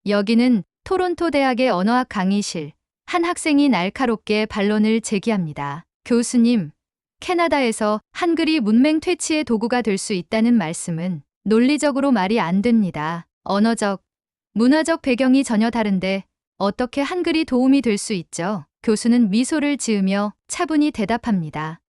여기는 토론토 대학의 언어학 강의실. 한 학생이 날카롭게 반론을 제기합니다. 교수님, 캐나다에서 한글이 문맹 퇴치의 도구가 될 수 있다는 말씀은 논리적으로 말이 안 됩니다. 언어적, 문화적 배경이 전혀 다른데 어떻게 한글이 도움이 될 수 있죠? 교수는 미소를 지으며 차분히 대답합니다.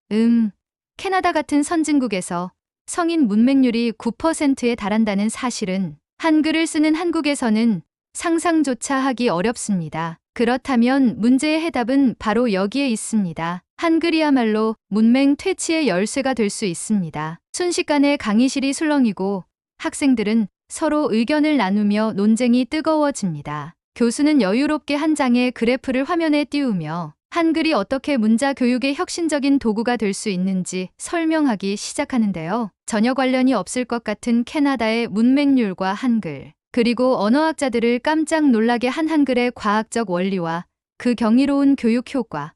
캐나다 같은 선진국에서 성인 문맹률이 9%에 달한다는 사실은 한글을 쓰는 한국에서는 상상조차 하기 어렵습니다. 그렇다면 문제의 해답은 바로 여기에 있습니다. 한글이야말로 문맹 퇴치의 열쇠가 될 수 있습니다. 순식간에 강의실이 술렁이고 학생들은 서로 의견을 나누며 논쟁이 뜨거워집니다. 교수는 여유롭게 한 장의 그래프를 화면에 띄우며 한글이 어떻게 문자 교육의 혁신적인 도구가 될 수 있는지 설명하기 시작하는데요. 전혀 관련이 없을 것 같은 캐나다의 문맹률과 한글, 그리고 언어학자들을 깜짝 놀라게 한 한글의 과학적 원리와 그 경이로운 교육 효과.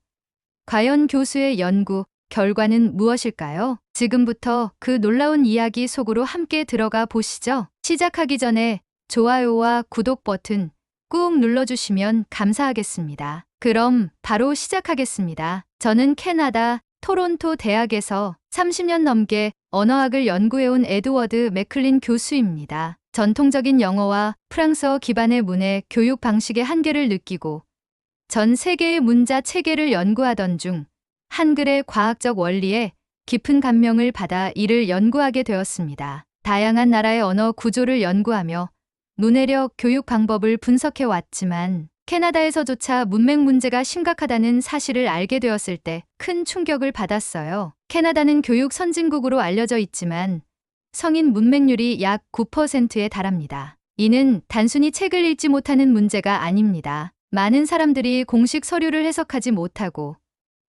과연 교수의 연구 결과는 무엇일까요? 지금부터 그 놀라운 이야기 속으로 함께 들어가 보시죠. 시작하기 전에 좋아요와 구독 버튼 꾹 눌러주시면 감사하겠습니다. 그럼 바로 시작하겠습니다. 저는 캐나다 토론토 대학에서 30년 넘게 언어학을 연구해온 에드워드 맥클린 교수입니다. 전통적인 영어와 프랑스어 기반의 문해 교육 방식의 한계를 느끼고 전 세계의 문자 체계를 연구하던 중 한글의 과학적 원리에 깊은 감명을 받아 이를 연구하게 되었습니다. 다양한 나라의 언어 구조를 연구하며 문해력 교육 방법을 분석해 왔지만 캐나다에서조차 문맹 문제가 심각하다는 사실을 알게 되었을 때 큰 충격을 받았어요. 캐나다는 교육 선진국으로 알려져 있지만 성인 문맹률이 약 9%에 달합니다. 이는 단순히 책을 읽지 못하는 문제가 아닙니다. 많은 사람들이 공식 서류를 해석하지 못하고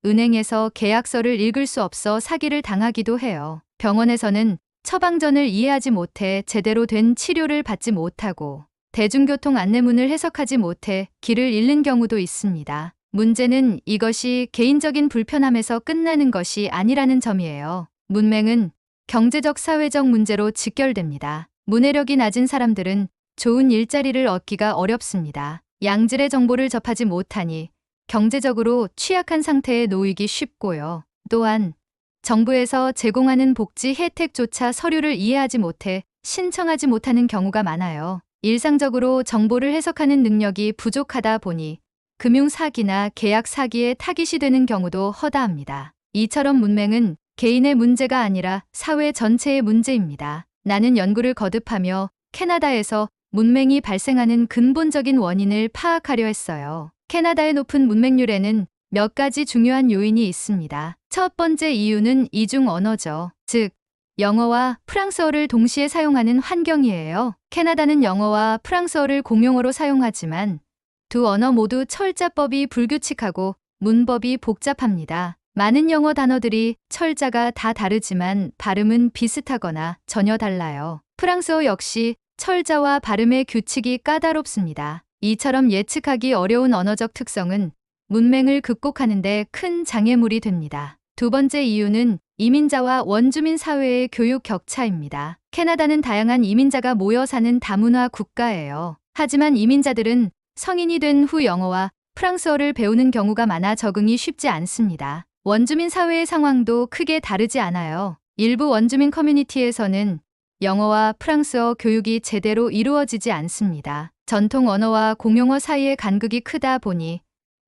은행에서 계약서를 읽을 수 없어 사기를 당하기도 해요. 병원에서는 처방전을 이해하지 못해 제대로 된 치료를 받지 못하고 대중교통 안내문을 해석하지 못해 길을 잃는 경우도 있습니다. 문제는 이것이 개인적인 불편함에서 끝나는 것이 아니라는 점이에요. 문맹은 경제적 사회적 문제로 직결됩니다. 문해력이 낮은 사람들은 좋은 일자리를 얻기가 어렵습니다. 양질의 정보를 접하지 못하니 경제적으로 취약한 상태에 놓이기 쉽고요. 또한 정부에서 제공하는 복지 혜택조차 서류를 이해하지 못해 신청하지 못하는 경우가 많아요. 일상적으로 정보를 해석하는 능력이 부족하다 보니 금융 사기나 계약 사기에 타깃이 되는 경우도 허다합니다. 이처럼 문맹은 개인의 문제가 아니라 사회 전체의 문제입니다. 나는 연구를 거듭하며 캐나다에서 문맹이 발생하는 근본적인 원인을 파악하려 했어요. 캐나다의 높은 문맹률에는 몇 가지 중요한 요인이 있습니다. 첫 번째 이유는 이중 언어죠. 즉, 영어와 프랑스어를 동시에 사용하는 환경이에요. 캐나다는 영어와 프랑스어를 공용어로 사용하지만 두 언어 모두 철자법이 불규칙하고 문법이 복잡합니다. 많은 영어 단어들이 철자가 다 다르지만 발음은 비슷하거나 전혀 달라요. 프랑스어 역시 철자와 발음의 규칙이 까다롭습니다. 이처럼 예측하기 어려운 언어적 특성은 문맹을 극복하는 데 큰 장애물이 됩니다. 두 번째 이유는 이민자와 원주민 사회의 교육 격차입니다. 캐나다는 다양한 이민자가 모여 사는 다문화 국가예요. 하지만 이민자들은 성인이 된 후 영어와 프랑스어를 배우는 경우가 많아 적응이 쉽지 않습니다. 원주민 사회의 상황도 크게 다르지 않아요. 일부 원주민 커뮤니티에서는 영어와 프랑스어 교육이 제대로 이루어지지 않습니다. 전통 언어와 공용어 사이의 간극이 크다 보니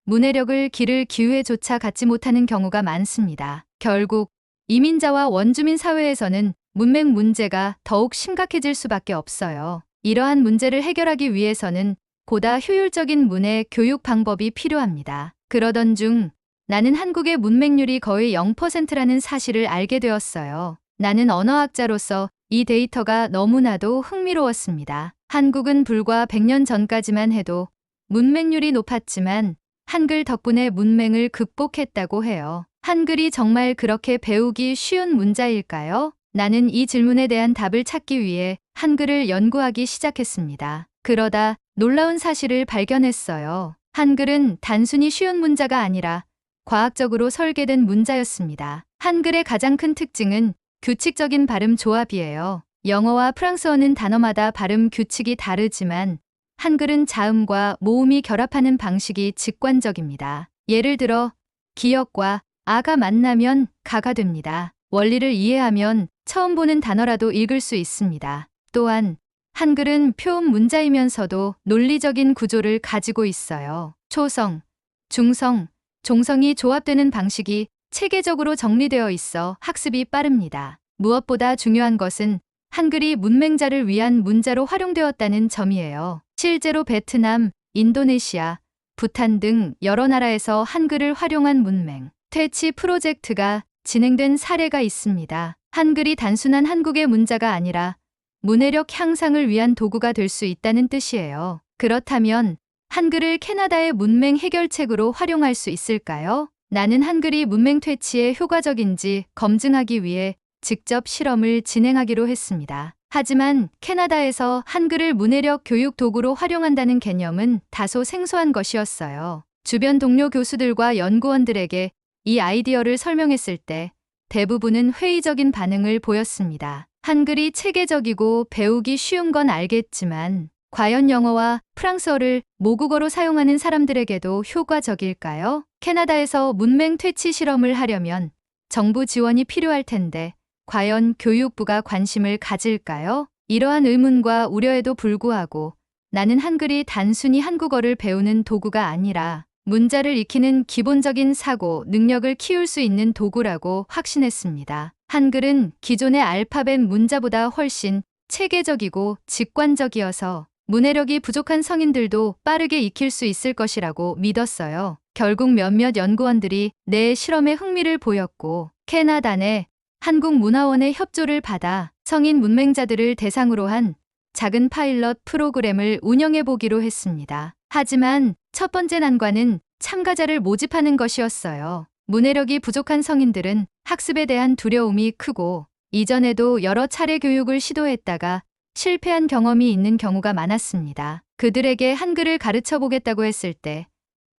문해력을 기를 기회조차 갖지 못하는 경우가 많습니다. 결국 이민자와 원주민 사회에서는 문맹 문제가 더욱 심각해질 수밖에 없어요. 이러한 문제를 해결하기 위해서는 보다 효율적인 문해 교육 방법이 필요합니다. 그러던 중 나는 한국의 문맹률이 거의 0%라는 사실을 알게 되었어요. 나는 언어학자로서 이 데이터가 너무나도 흥미로웠습니다. 한국은 불과 100년 전까지만 해도 문맹률이 높았지만 한글 덕분에 문맹을 극복했다고 해요. 한글이 정말 그렇게 배우기 쉬운 문자일까요? 나는 이 질문에 대한 답을 찾기 위해 한글을 연구하기 시작했습니다. 그러다 놀라운 사실을 발견했어요. 한글은 단순히 쉬운 문자가 아니라 과학적으로 설계된 문자였습니다. 한글의 가장 큰 특징은 규칙적인 발음 조합이에요. 영어와 프랑스어는 단어마다 발음 규칙이 다르지만 한글은 자음과 모음이 결합하는 방식이 직관적입니다. 예를 들어 기역과 아가 만나면 가가 됩니다. 원리를 이해하면 처음 보는 단어라도 읽을 수 있습니다. 또한 한글은 표음 문자이면서도 논리적인 구조를 가지고 있어요. 초성, 중성, 종성이 조합되는 방식이 체계적으로 정리되어 있어 학습이 빠릅니다. 무엇보다 중요한 것은 한글이 문맹자를 위한 문자로 활용되었다는 점이에요. 실제로 베트남, 인도네시아, 부탄 등 여러 나라에서 한글을 활용한 문맹, 퇴치 프로젝트가 진행된 사례가 있습니다. 한글이 단순한 한국의 문자가 아니라 문해력 향상을 위한 도구가 될 수 있다는 뜻이에요. 그렇다면 한글을 캐나다의 문맹 해결책으로 활용할 수 있을까요? 나는 한글이 문맹 퇴치에 효과적인지 검증하기 위해 직접 실험을 진행하기로 했습니다. 하지만 캐나다에서 한글을 문해력 교육 도구로 활용한다는 개념은 다소 생소한 것이었어요. 주변 동료 교수들과 연구원들에게 이 아이디어를 설명했을 때 대부분은 회의적인 반응을 보였습니다. 한글이 체계적이고 배우기 쉬운 건 알겠지만 과연 영어와 프랑스어를 모국어로 사용하는 사람들에게도 효과적일까요? 캐나다에서 문맹 퇴치 실험을 하려면 정부 지원이 필요할 텐데 과연 교육부가 관심을 가질까요? 이러한 의문과 우려에도 불구하고 나는 한글이 단순히 한국어를 배우는 도구가 아니라 문자를 익히는 기본적인 사고, 능력을 키울 수 있는 도구라고 확신했습니다. 한글은 기존의 알파벳 문자보다 훨씬 체계적이고 직관적이어서 문해력이 부족한 성인들도 빠르게 익힐 수 있을 것이라고 믿었어요. 결국 몇몇 연구원들이 내 실험에 흥미를 보였고 캐나다 내 한국문화원의 협조를 받아 성인 문맹자들을 대상으로 한 작은 파일럿 프로그램을 운영해 보기로 했습니다. 하지만 첫 번째 난관은 참가자를 모집하는 것이었어요. 문해력이 부족한 성인들은 학습에 대한 두려움이 크고 이전에도 여러 차례 교육을 시도했다가 실패한 경험이 있는 경우가 많았습니다. 그들에게 한글을 가르쳐 보겠다고 했을 때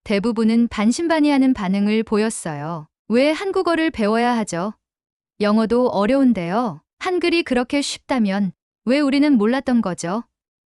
대부분은 반신반의하는 반응을 보였어요. 왜 한국어를 배워야 하죠? 영어도 어려운데요. 한글이 그렇게 쉽다면 왜 우리는 몰랐던 거죠?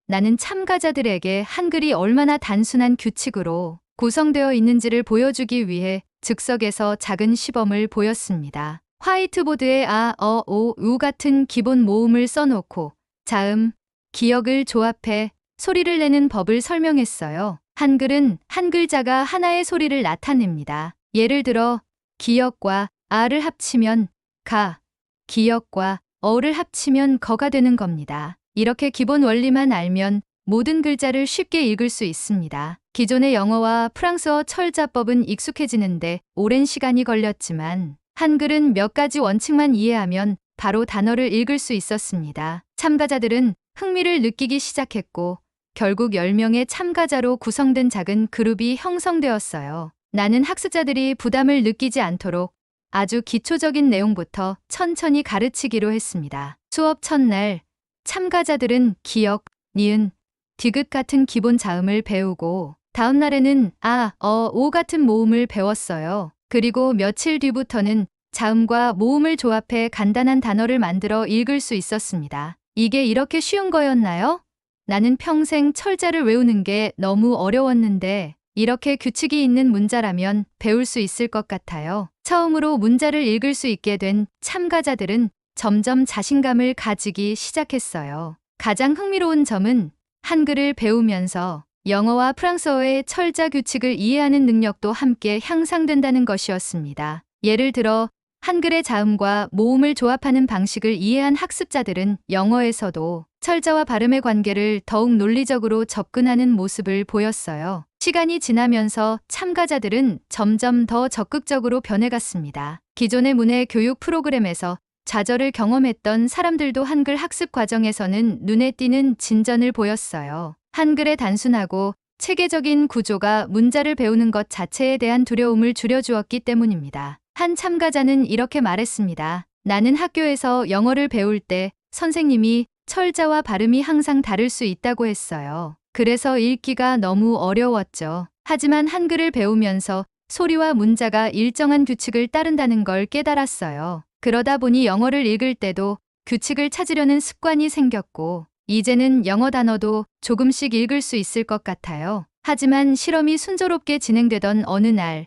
나는 참가자들에게 한글이 얼마나 단순한 규칙으로 구성되어 있는지를 보여주기 위해 즉석에서 작은 시범을 보였습니다. 화이트보드에 아, 어, 오, 우 같은 기본 모음을 써놓고 자음, 기역을 조합해 소리를 내는 법을 설명했어요. 한글은 한 글자가 하나의 소리를 나타냅니다. 예를 들어 기역과 아를 합치면 가, 기역과 어를 합치면 거가 되는 겁니다. 이렇게 기본 원리만 알면 모든 글자를 쉽게 읽을 수 있습니다. 기존의 영어와 프랑스어 철자법은 익숙해지는데 오랜 시간이 걸렸지만 한글은 몇 가지 원칙만 이해하면 바로 단어를 읽을 수 있었습니다. 참가자들은 흥미를 느끼기 시작했고 결국 10명의 참가자로 구성된 작은 그룹이 형성되었어요. 나는 학습자들이 부담을 느끼지 않도록 아주 기초적인 내용부터 천천히 가르치기로 했습니다. 수업 첫날 참가자들은 기역, 니은, 디귿 같은 기본 자음을 배우고 다음 날에는 아, 어, 오 같은 모음을 배웠어요. 그리고 며칠 뒤부터는 자음과 모음을 조합해 간단한 단어를 만들어 읽을 수 있었습니다. 이게 이렇게 쉬운 거였나요? 나는 평생 철자를 외우는 게 너무 어려웠는데 이렇게 규칙이 있는 문자라면 배울 수 있을 것 같아요. 처음으로 문자를 읽을 수 있게 된 참가자들은 점점 자신감을 가지기 시작했어요. 가장 흥미로운 점은 한글을 배우면서 영어와 프랑스어의 철자 규칙을 이해하는 능력도 함께 향상된다는 것이었습니다. 예를 들어 한글의 자음과 모음을 조합하는 방식을 이해한 학습자들은 영어에서도 철자와 발음의 관계를 더욱 논리적으로 접근하는 모습을 보였어요. 시간이 지나면서 참가자들은 점점 더 적극적으로 변해갔습니다. 기존의 문해 교육 프로그램에서 좌절을 경험했던 사람들도 한글 학습 과정에서는 눈에 띄는 진전을 보였어요. 한글의 단순하고 체계적인 구조가 문자를 배우는 것 자체에 대한 두려움을 줄여주었기 때문입니다. 한 참가자는 이렇게 말했습니다. 나는 학교에서 영어를 배울 때 선생님이 철자와 발음이 항상 다를 수 있다고 했어요. 그래서 읽기가 너무 어려웠죠. 하지만 한글을 배우면서 소리와 문자가 일정한 규칙을 따른다는 걸 깨달았어요. 그러다 보니 영어를 읽을 때도 규칙을 찾으려는 습관이 생겼고 이제는 영어 단어도 조금씩 읽을 수 있을 것 같아요. 하지만 실험이 순조롭게 진행되던 어느 날,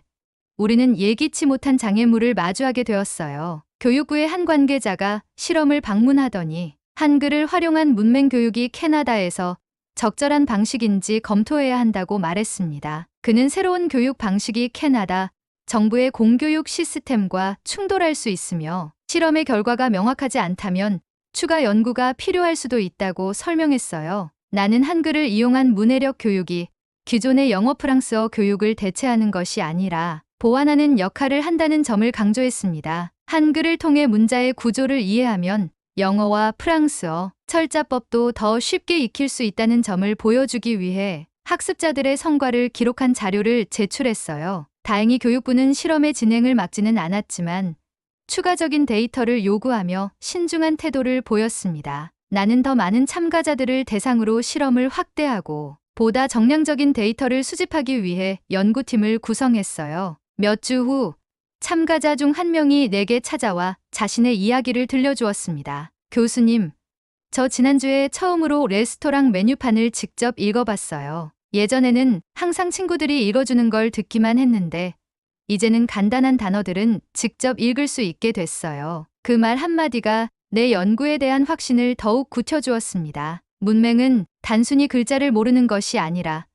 우리는 예기치 못한 장애물을 마주하게 되었어요. 교육부의 한 관계자가 실험을 방문하더니 한글을 활용한 문맹 교육이 캐나다에서 적절한 방식인지 검토해야 한다고 말했습니다. 그는 새로운 교육 방식이 캐나다 정부의 공교육 시스템과 충돌할 수 있으며 실험의 결과가 명확하지 않다면 추가 연구가 필요할 수도 있다고 설명했어요. 나는 한글을 이용한 문해력 교육이 기존의 영어 프랑스어 교육을 대체하는 것이 아니라 보완하는 역할을 한다는 점을 강조했습니다. 한글을 통해 문자의 구조를 이해하면 영어와 프랑스어, 철자법도 더 쉽게 익힐 수 있다는 점을 보여주기 위해 학습자들의 성과를 기록한 자료를 제출했어요. 다행히 교육부는 실험의 진행을 막지는 않았지만 추가적인 데이터를 요구하며 신중한 태도를 보였습니다. 나는 더 많은 참가자들을 대상으로 실험을 확대하고 보다 정량적인 데이터를 수집하기 위해 연구팀을 구성했어요. 몇 주 후 참가자 중 한 명이 내게 찾아와 자신의 이야기를 들려주었습니다. 교수님, 저 지난주에 처음으로 레스토랑 메뉴판을 직접 읽어봤어요. 예전에는 항상 친구들이 읽어주는 걸 듣기만 했는데 이제는 간단한 단어들은 직접 읽을 수 있게 됐어요. 그 말 한마디가 내 연구에 대한 확신을 더욱 굳혀주었습니다. 문맹은 단순히 글자를 모르는 것이 아니라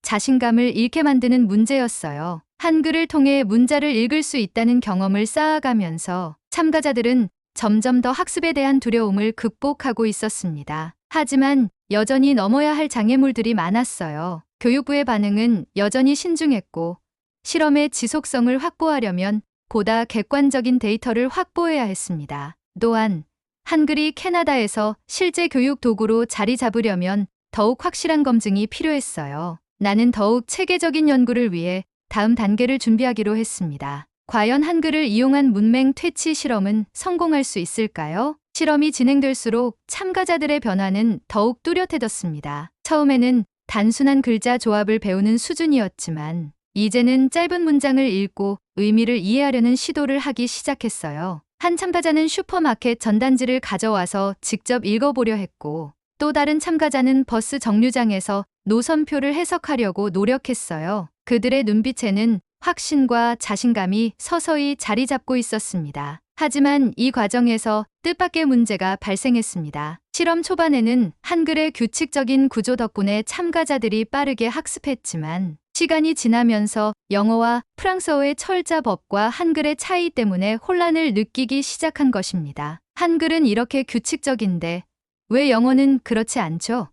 자신감을 잃게 만드는 문제였어요. 한글을 통해 문자를 읽을 수 있다는 경험을 쌓아가면서 참가자들은 점점 더 학습에 대한 두려움을 극복하고 있었습니다. 하지만 여전히 넘어야 할 장애물들이 많았어요. 교육부의 반응은 여전히 신중했고 실험의 지속성을 확보하려면 보다 객관적인 데이터를 확보해야 했습니다. 또한 한글이 캐나다에서 실제 교육 도구로 자리 잡으려면 더욱 확실한 검증이 필요했어요. 나는 더욱 체계적인 연구를 위해 다음 단계를 준비하기로 했습니다. 과연 한글을 이용한 문맹 퇴치 실험은 성공할 수 있을까요? 실험이 진행될수록 참가자들의 변화는 더욱 뚜렷해졌습니다. 처음에는 단순한 글자 조합을 배우는 수준이었지만 이제는 짧은 문장을 읽고 의미를 이해하려는 시도를 하기 시작했어요. 한 참가자는 슈퍼마켓 전단지를 가져와서 직접 읽어보려 했고 또 다른 참가자는 버스 정류장에서 노선표를 해석하려고 노력했어요. 그들의 눈빛에는 확신과 자신감이 서서히 자리 잡고 있었습니다. 하지만 이 과정에서 뜻밖의 문제가 발생했습니다. 실험 초반에는 한글의 규칙적인 구조 덕분에 참가자들이 빠르게 학습했지만 시간이 지나면서 영어와 프랑스어의 철자법과 한글의 차이 때문에 혼란을 느끼기 시작한 것입니다. 한글은 이렇게 규칙적인데 왜 영어는 그렇지 않죠?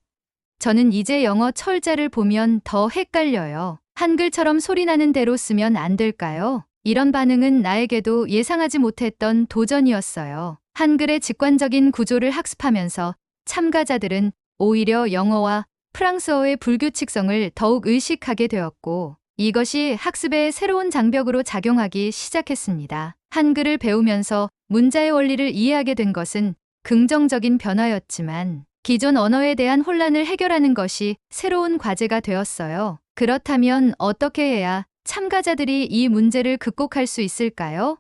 저는 이제 영어 철자를 보면 더 헷갈려요. 한글처럼 소리나는 대로 쓰면 안 될까요? 이런 반응은 나에게도 예상하지 못했던 도전이었어요. 한글의 직관적인 구조를 학습하면서 참가자들은 오히려 영어와 프랑스어의 불규칙성을 더욱 의식하게 되었고 이것이 학습의 새로운 장벽으로 작용하기 시작했습니다. 한글을 배우면서 문자의 원리를 이해하게 된 것은 긍정적인 변화였지만 기존 언어에 대한 혼란을 해결하는 것이 새로운 과제가 되었어요. 그렇다면 어떻게 해야 참가자들이 이 문제를 극복할 수 있을까요?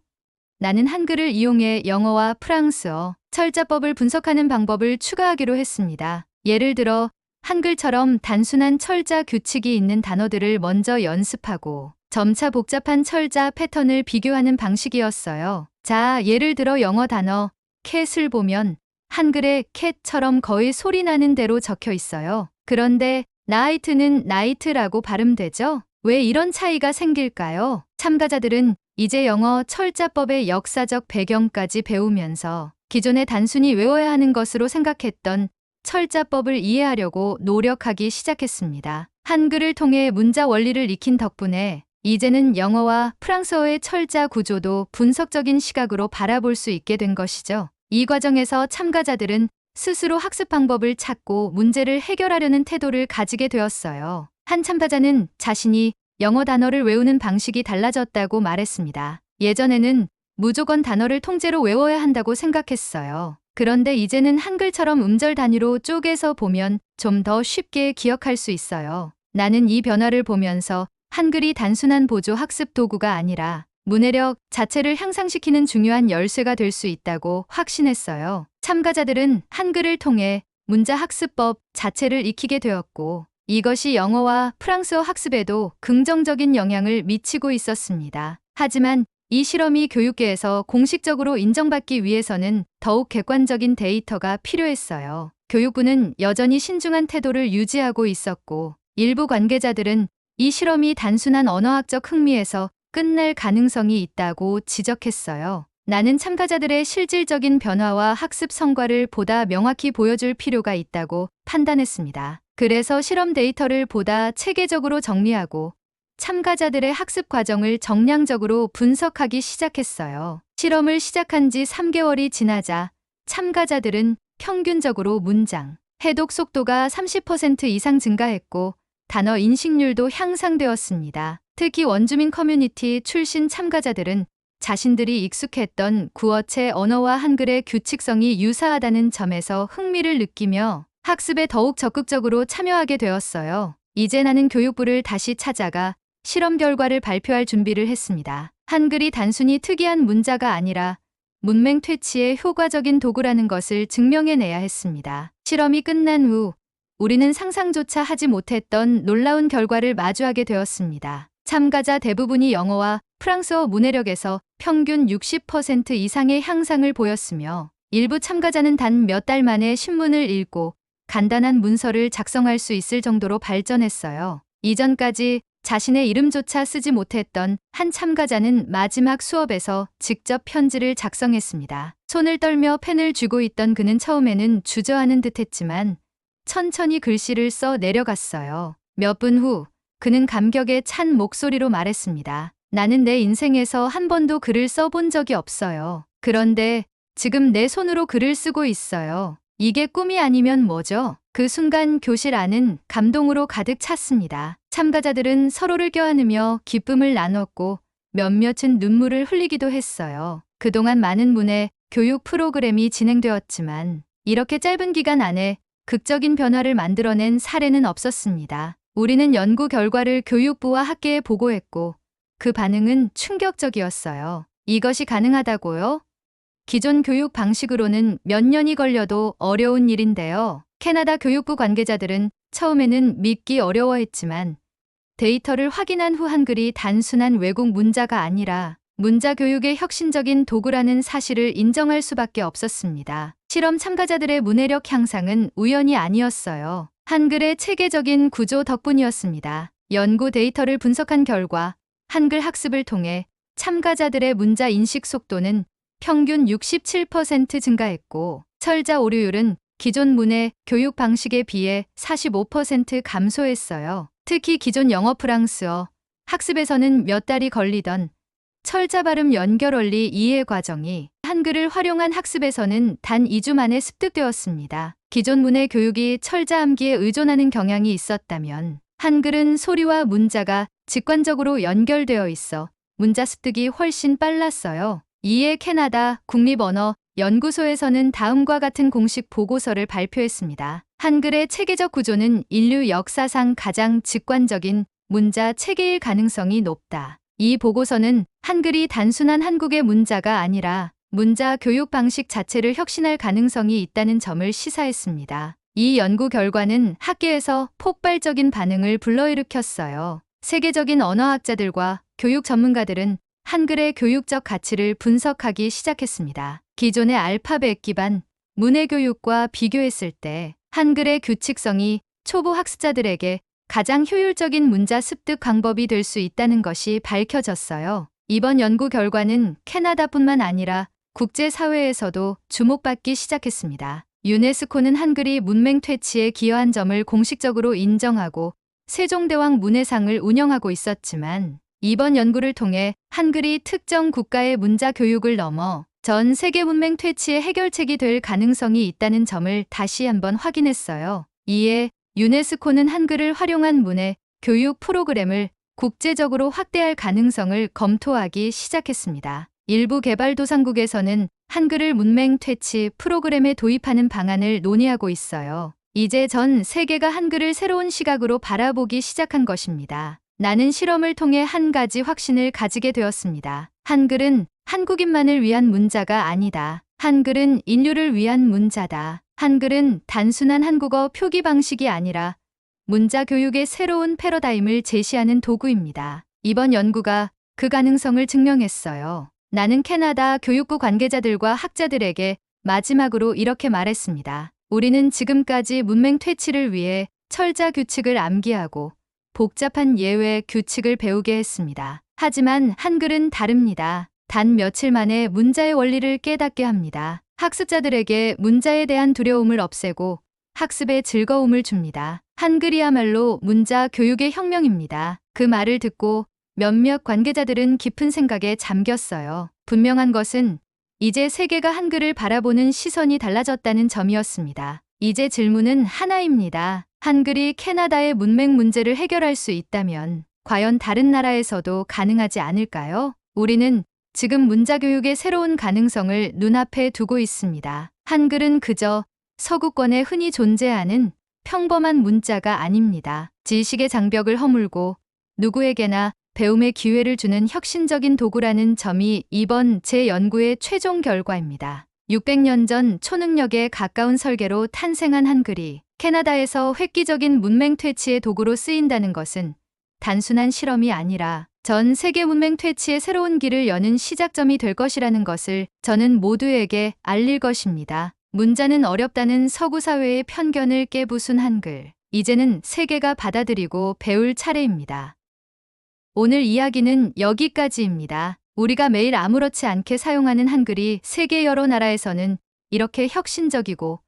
나는 한글을 이용해 영어와 프랑스어, 철자법을 분석하는 방법을 추가하기로 했습니다. 예를 들어 한글처럼 단순한 철자 규칙이 있는 단어들을 먼저 연습하고 점차 복잡한 철자 패턴을 비교하는 방식이었어요. 자, 예를 들어 영어 단어 캣을 보면 한글에 캣처럼 거의 소리 나는 대로 적혀 있어요. 그런데 나이트는 나이트라고 발음되죠? 왜 이런 차이가 생길까요? 참가자들은 이제 영어 철자법의 역사적 배경까지 배우면서 기존에 단순히 외워야 하는 것으로 생각했던 철자법을 이해하려고 노력하기 시작했습니다. 한글을 통해 문자 원리를 익힌 덕분에 이제는 영어와 프랑스어의 철자 구조도 분석적인 시각으로 바라볼 수 있게 된 것이죠. 이 과정에서 참가자들은 스스로 학습 방법을 찾고 문제를 해결하려는 태도를 가지게 되었어요. 한 참가자는 자신이 영어 단어를 외우는 방식이 달라졌다고 말했습니다. 예전에는 무조건 단어를 통째로 외워야 한다고 생각했어요. 그런데 이제는 한글처럼 음절 단위로 쪼개서 보면 좀 더 쉽게 기억할 수 있어요. 나는 이 변화를 보면서 한글이 단순한 보조 학습 도구가 아니라 문해력 자체를 향상시키는 중요한 열쇠가 될 수 있다고 확신했어요. 참가자들은 한글을 통해 문자 학습법 자체를 익히게 되었고, 이것이 영어와 프랑스어 학습에도 긍정적인 영향을 미치고 있었습니다. 하지만 이 실험이 교육계에서 공식적으로 인정받기 위해서는 더욱 객관적인 데이터가 필요했어요. 교육부는 여전히 신중한 태도를 유지하고 있었고, 일부 관계자들은 이 실험이 단순한 언어학적 흥미에서 끝날 가능성이 있다고 지적했어요. 나는 참가자들의 실질적인 변화와 학습 성과를 보다 명확히 보여줄 필요가 있다고 판단했습니다. 그래서 실험 데이터를 보다 체계적으로 정리하고 참가자들의 학습 과정을 정량적으로 분석하기 시작했어요. 실험을 시작한 지 3개월이 지나자 참가자들은 평균적으로 문장, 해독 속도가 30% 이상 증가했고 단어 인식률도 향상되었습니다. 특히 원주민 커뮤니티 출신 참가자들은 자신들이 익숙했던 구어체 언어와 한글의 규칙성이 유사하다는 점에서 흥미를 느끼며 학습에 더욱 적극적으로 참여하게 되었어요. 이제 나는 교육부를 다시 찾아가 실험 결과를 발표할 준비를 했습니다. 한글이 단순히 특이한 문자가 아니라 문맹 퇴치의 효과적인 도구라는 것을 증명해내야 했습니다. 실험이 끝난 후 우리는 상상조차 하지 못했던 놀라운 결과를 마주하게 되었습니다. 참가자 대부분이 영어와 프랑스어 문해력에서 평균 60% 이상의 향상을 보였으며, 일부 참가자는 단 몇 달 만에 신문을 읽고 간단한 문서를 작성할 수 있을 정도로 발전했어요. 이전까지 자신의 이름조차 쓰지 못했던 한 참가자는 마지막 수업에서 직접 편지를 작성했습니다. 손을 떨며 펜을 쥐고 있던 그는 처음에는 주저하는 듯했지만 천천히 글씨를 써 내려갔어요. 몇 분 후 그는 감격에 찬 목소리로 말했습니다. 나는 내 인생에서 한 번도 글을 써본 적이 없어요. 그런데 지금 내 손으로 글을 쓰고 있어요. 이게 꿈이 아니면 뭐죠? 그 순간 교실 안은 감동으로 가득 찼습니다. 참가자들은 서로를 껴안으며 기쁨을 나눴고 몇몇은 눈물을 흘리기도 했어요. 그동안 많은 문해 교육 프로그램이 진행되었지만 이렇게 짧은 기간 안에 극적인 변화를 만들어낸 사례는 없었습니다. 우리는 연구 결과를 교육부와 학계에 보고했고 그 반응은 충격적이었어요. 이것이 가능하다고요? 기존 교육 방식으로는 몇 년이 걸려도 어려운 일인데요. 캐나다 교육부 관계자들은 처음에는 믿기 어려워했지만 데이터를 확인한 후 한글이 단순한 외국 문자가 아니라 문자 교육의 혁신적인 도구라는 사실을 인정할 수밖에 없었습니다. 실험 참가자들의 문해력 향상은 우연이 아니었어요. 한글의 체계적인 구조 덕분이었습니다. 연구 데이터를 분석한 결과 한글 학습을 통해 참가자들의 문자 인식 속도는 평균 67% 증가했고 철자 오류율은 기존 문해 교육 방식에 비해 45% 감소했어요. 특히 기존 영어 프랑스어 학습에서는 몇 달이 걸리던 철자 발음 연결 원리 이해 과정이 한글을 활용한 학습에서는 단 2주 만에 습득되었습니다. 기존 문해 교육이 철자 암기에 의존하는 경향이 있었다면 한글은 소리와 문자가 직관적으로 연결되어 있어 문자 습득이 훨씬 빨랐어요. 이에 캐나다 국립언어연구소에서는 다음과 같은 공식 보고서를 발표했습니다. 한글의 체계적 구조는 인류 역사상 가장 직관적인 문자 체계일 가능성이 높다. 이 보고서는 한글이 단순한 한국의 문자가 아니라 문자 교육 방식 자체를 혁신할 가능성이 있다는 점을 시사했습니다. 이 연구 결과는 학계에서 폭발적인 반응을 불러일으켰어요. 세계적인 언어학자들과 교육 전문가들은 한글의 교육적 가치를 분석하기 시작했습니다. 기존의 알파벳 기반 문해 교육과 비교했을 때 한글의 규칙성이 초보 학습자들에게 가장 효율적인 문자 습득 방법이 될 수 있다는 것이 밝혀졌어요. 이번 연구 결과는 캐나다뿐만 아니라 국제사회에서도 주목받기 시작했습니다. 유네스코는 한글이 문맹 퇴치에 기여한 점을 공식적으로 인정하고 세종대왕 문해상을 운영하고 있었지만 이번 연구를 통해 한글이 특정 국가의 문자 교육을 넘어 전 세계 문맹 퇴치의 해결책이 될 가능성이 있다는 점을 다시 한번 확인했어요. 이에 유네스코는 한글을 활용한 문해 교육 프로그램을 국제적으로 확대할 가능성을 검토하기 시작했습니다. 일부 개발도상국에서는 한글을 문맹 퇴치 프로그램에 도입하는 방안을 논의하고 있어요. 이제 전 세계가 한글을 새로운 시각으로 바라보기 시작한 것입니다. 나는 실험을 통해 한 가지 확신을 가지게 되었습니다. 한글은 한국인만을 위한 문자가 아니다. 한글은 인류를 위한 문자다. 한글은 단순한 한국어 표기 방식이 아니라 문자 교육의 새로운 패러다임을 제시하는 도구입니다. 이번 연구가 그 가능성을 증명했어요. 나는 캐나다 교육부 관계자들과 학자들에게 마지막으로 이렇게 말했습니다. 우리는 지금까지 문맹 퇴치를 위해 철자 규칙을 암기하고 복잡한 예외 규칙을 배우게 했습니다. 하지만 한글은 다릅니다. 단 며칠 만에 문자의 원리를 깨닫게 합니다. 학습자들에게 문자에 대한 두려움을 없애고 학습의 즐거움을 줍니다. 한글이야말로 문자 교육의 혁명입니다. 그 말을 듣고 몇몇 관계자들은 깊은 생각에 잠겼어요. 분명한 것은 이제 세계가 한글을 바라보는 시선이 달라졌다는 점이었습니다. 이제 질문은 하나입니다. 한글이 캐나다의 문맹 문제를 해결할 수 있다면 과연 다른 나라에서도 가능하지 않을까요? 우리는 지금 문자 교육의 새로운 가능성을 눈앞에 두고 있습니다. 한글은 그저 서구권에 흔히 존재하는 평범한 문자가 아닙니다. 지식의 장벽을 허물고 누구에게나 배움의 기회를 주는 혁신적인 도구라는 점이 이번 제 연구의 최종 결과입니다. 600년 전 초능력에 가까운 설계로 탄생한 한글이 캐나다에서 획기적인 문맹 퇴치의 도구로 쓰인다는 것은 단순한 실험이 아니라 전 세계 문맹 퇴치의 새로운 길을 여는 시작점이 될 것이라는 것을 저는 모두에게 알릴 것입니다. 문자는 어렵다는 서구 사회의 편견을 깨부순 한글. 이제는 세계가 받아들이고 배울 차례입니다. 오늘 이야기는 여기까지입니다. 우리가 매일 아무렇지 않게 사용하는 한글이 세계 여러 나라에서는 이렇게 혁신적이고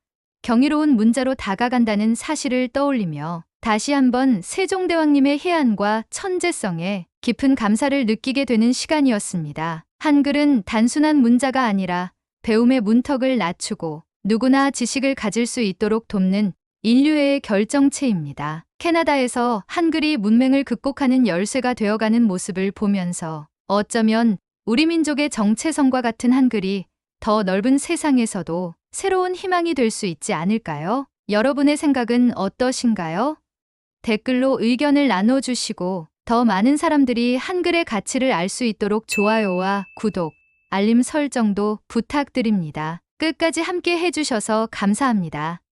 경이로운 문자로 다가간다는 사실을 떠올리며 다시 한번 세종대왕님의 해안과 천재성에 깊은 감사를 느끼게 되는 시간이었습니다. 한글은 단순한 문자가 아니라 배움의 문턱을 낮추고 누구나 지식을 가질 수 있도록 돕는 인류의 결정체입니다. 캐나다에서 한글이 문맹을 극복하는 열쇠가 되어가는 모습을 보면서 어쩌면 우리 민족의 정체성과 같은 한글이 더 넓은 세상에서도 새로운 희망이 될 수 있지 않을까요? 여러분의 생각은 어떠신가요? 댓글로 의견을 나눠주시고 더 많은 사람들이 한글의 가치를 알 수 있도록 좋아요와 구독, 알림 설정도 부탁드립니다. 끝까지 함께 해주셔서 감사합니다.